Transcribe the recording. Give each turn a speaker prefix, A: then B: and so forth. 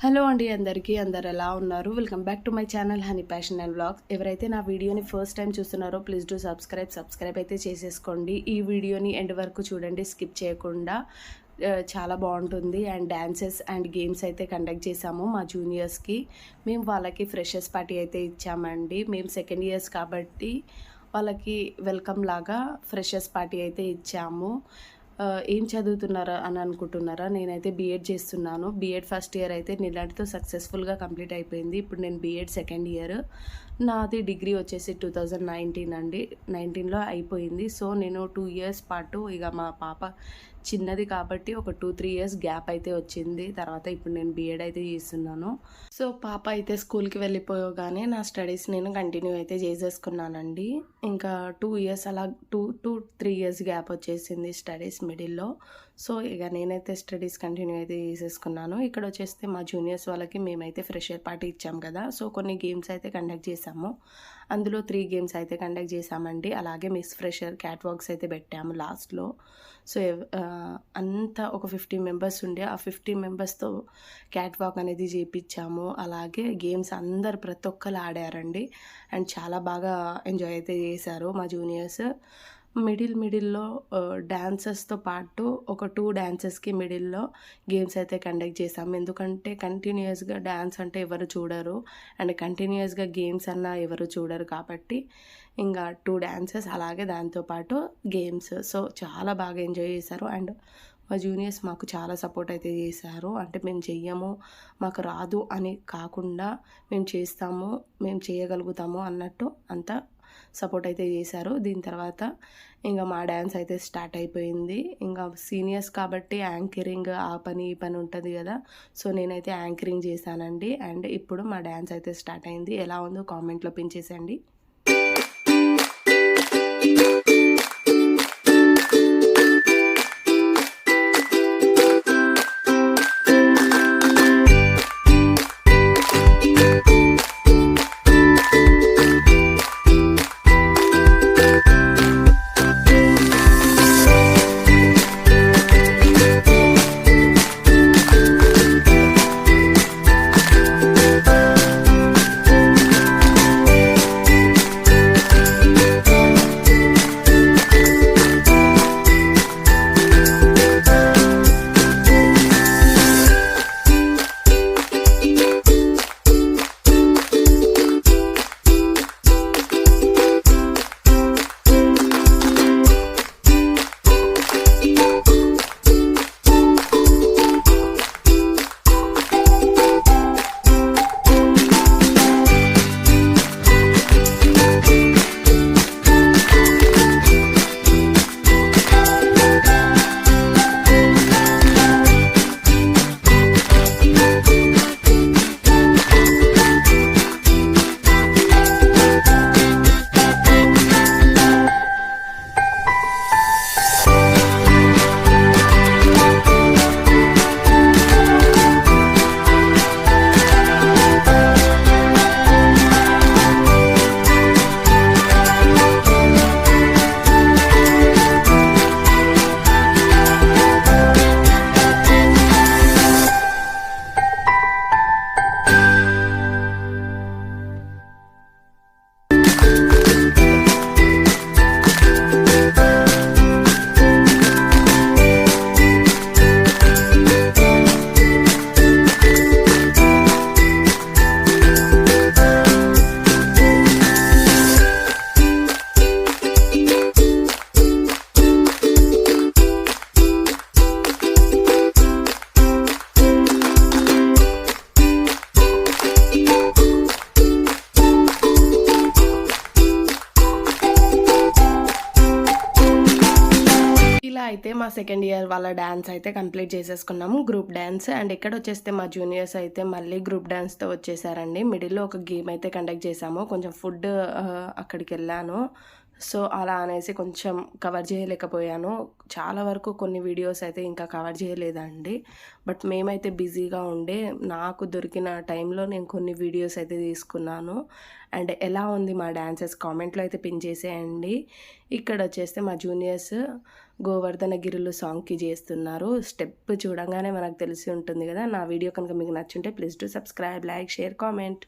A: Hello అండి అందరికీ, అందరు ఎలా ఉన్నారు? Welcome back to my channel honey passion and vlogs. ఎవరైతే నా వీడియోని ఫస్ట్ టైం చూస్తున్నారో ప్లీజ్ డూ సబ్స్క్రైబ్ అయితే చేసేసుకోండి. ఈ వీడియోని ఎండ్ వరకు చూడండి, స్కిప్ చేయకుండా. చాలా బాగుంటుంది. అండ్ డ్యాన్సెస్ అండ్ గేమ్స్ అయితే కండక్ట్ చేసాము మా జూనియర్స్కి. మేము వాళ్ళకి ఫ్రెషర్స్ పార్టీ అయితే ఇచ్చామండి. మేము సెకండ్ ఇయర్స్ కాబట్టి వాళ్ళకి వెల్కమ్ లాగా ఫ్రెషర్స్ పార్టీ అయితే ఇచ్చాము. ఏం చదువుతున్నారా అని అనుకుంటున్నారా? నేనైతే బీఎడ్ చేస్తున్నాను. బీఎడ్ ఫస్ట్ ఇయర్ అయితే నిన్నటితో సక్సెస్ఫుల్గా కంప్లీట్ అయిపోయింది. ఇప్పుడు నేను బీఎడ్ సెకండ్ ఇయర్. నాది డిగ్రీ వచ్చేసి 2019 అండి. 19లో అయిపోయింది. సో నేను 2 ఇయర్స్ పాటు ఇక మా పాప చిన్నది కాబట్టి ఒక 2-3 ఇయర్స్ గ్యాప్ అయితే వచ్చింది. తర్వాత ఇప్పుడు నేను బీఎడ్ అయితే చేస్తున్నాను. సో పాప అయితే స్కూల్కి వెళ్ళిపోగానే నా స్టడీస్ నేను కంటిన్యూ అయితే చేసేసుకున్నానండి. ఇంకా 2 ఇయర్స్ అలా 2-3 ఇయర్స్ గ్యాప్ వచ్చేసింది స్టడీస్ మిడిల్లో. సో ఇక నేనైతే స్టడీస్ కంటిన్యూ అయితే చేసేసుకున్నాను. ఇక్కడ వచ్చేస్తే మా జూనియర్స్ వాళ్ళకి మేమైతే ఫ్రెషర్ పార్టీ ఇచ్చాం కదా. సో కొన్ని గేమ్స్ అయితే కండక్ట్ చేసాము. అందులో 3 గేమ్స్ అయితే కండక్ట్ చేసామండి. అలాగే మిస్ ఫ్రెషర్ క్యాట్ వాక్స్ అయితే పెట్టాము లాస్ట్లో. సో అంతా ఒక 50 మెంబర్స్ ఉండే, ఆ 50 మెంబర్స్తో క్యాట్ వాక్ అనేది చేయించాము. అలాగే గేమ్స్ అందరు ప్రతి ఒక్కరు ఆడారండి. అండ్ చాలా బాగా ఎంజాయ్ అయితే చేశారు మా జూనియర్స్. మిడిల్లో డాన్సెస్తో పాటు ఒక 2 డాన్సెస్కి మిడిల్లో గేమ్స్ అయితే కండక్ట్ చేసాము. ఎందుకంటే కంటిన్యూస్గా డ్యాన్స్ అంటే ఎవరు చూడరు, అండ్ కంటిన్యూస్గా గేమ్స్ అన్నా ఎవరు చూడరు కాబట్టి ఇంకా 2 డాన్సెస్ అలాగే దాంతోపాటు గేమ్స్. సో చాలా బాగా ఎంజాయ్ చేశారు. అండ్ మా జూనియర్స్ మాకు చాలా సపోర్ట్ అయితే చేశారు. అంటే మేము చెయ్యము, మాకు రాదు అని కాకుండా మేము చేస్తాము, మేము చేయగలుగుతాము అన్నట్టు అంతా సపోర్ట్ అయితే చేశారు. దీని తర్వాత ఇంకా మా డ్యాన్స్ అయితే స్టార్ట్ అయిపోయింది. ఇంకా సీనియర్స్ కాబట్టి యాంకరింగ్ ఆ పని ఈ పని ఉంటుంది కదా. సో నేనైతే యాంకరింగ్ చేశానండి. అండ్ ఇప్పుడు మా డ్యాన్స్ అయితే స్టార్ట్ అయింది. ఎలా ఉందో కామెంట్లో పిన్ చేసేయండి. అయితే మా సెకండ్ ఇయర్ వాళ్ళ డ్యాన్స్ అయితే కంప్లీట్ చేసేసుకున్నాము, గ్రూప్ డ్యాన్స్. అండ్ ఇక్కడ వచ్చేస్తే మా జూనియర్స్ అయితే మళ్ళీ గ్రూప్ డ్యాన్స్తో వచ్చేసారండి. మిడిల్లో ఒక గేమ్ అయితే కండక్ట్ చేసాము. కొంచెం ఫుడ్ అక్కడికి వెళ్ళాను, సో, అలా అనేసి కొంచెం కవర్ చేయలేకపోయాను. చాలా వరకు కొన్ని వీడియోస్ అయితే ఇంకా కవర్ చేయలేదండి. బట్ మేమైతే బిజీగా ఉండే నాకు దొరికిన టైంలో నేను కొన్ని వీడియోస్ అయితే తీసుకున్నాను. అండ్ ఎలా ఉంది మా డాన్సెస్ కామెంట్‌లో అయితే పిన్ చేసేయండి. ఇక్కడొచ్చేస్తే మా జూనియర్స్ 'గోవర్ధనగిరులు' సాంగ్‌కి చేస్తున్నారు. స్టెప్ చూడంగానే మనకు తెలిసి ఉంటుంది కదా! నా వీడియో కనుక మీకు నచ్చుంటే please do subscribe, like, share, comment.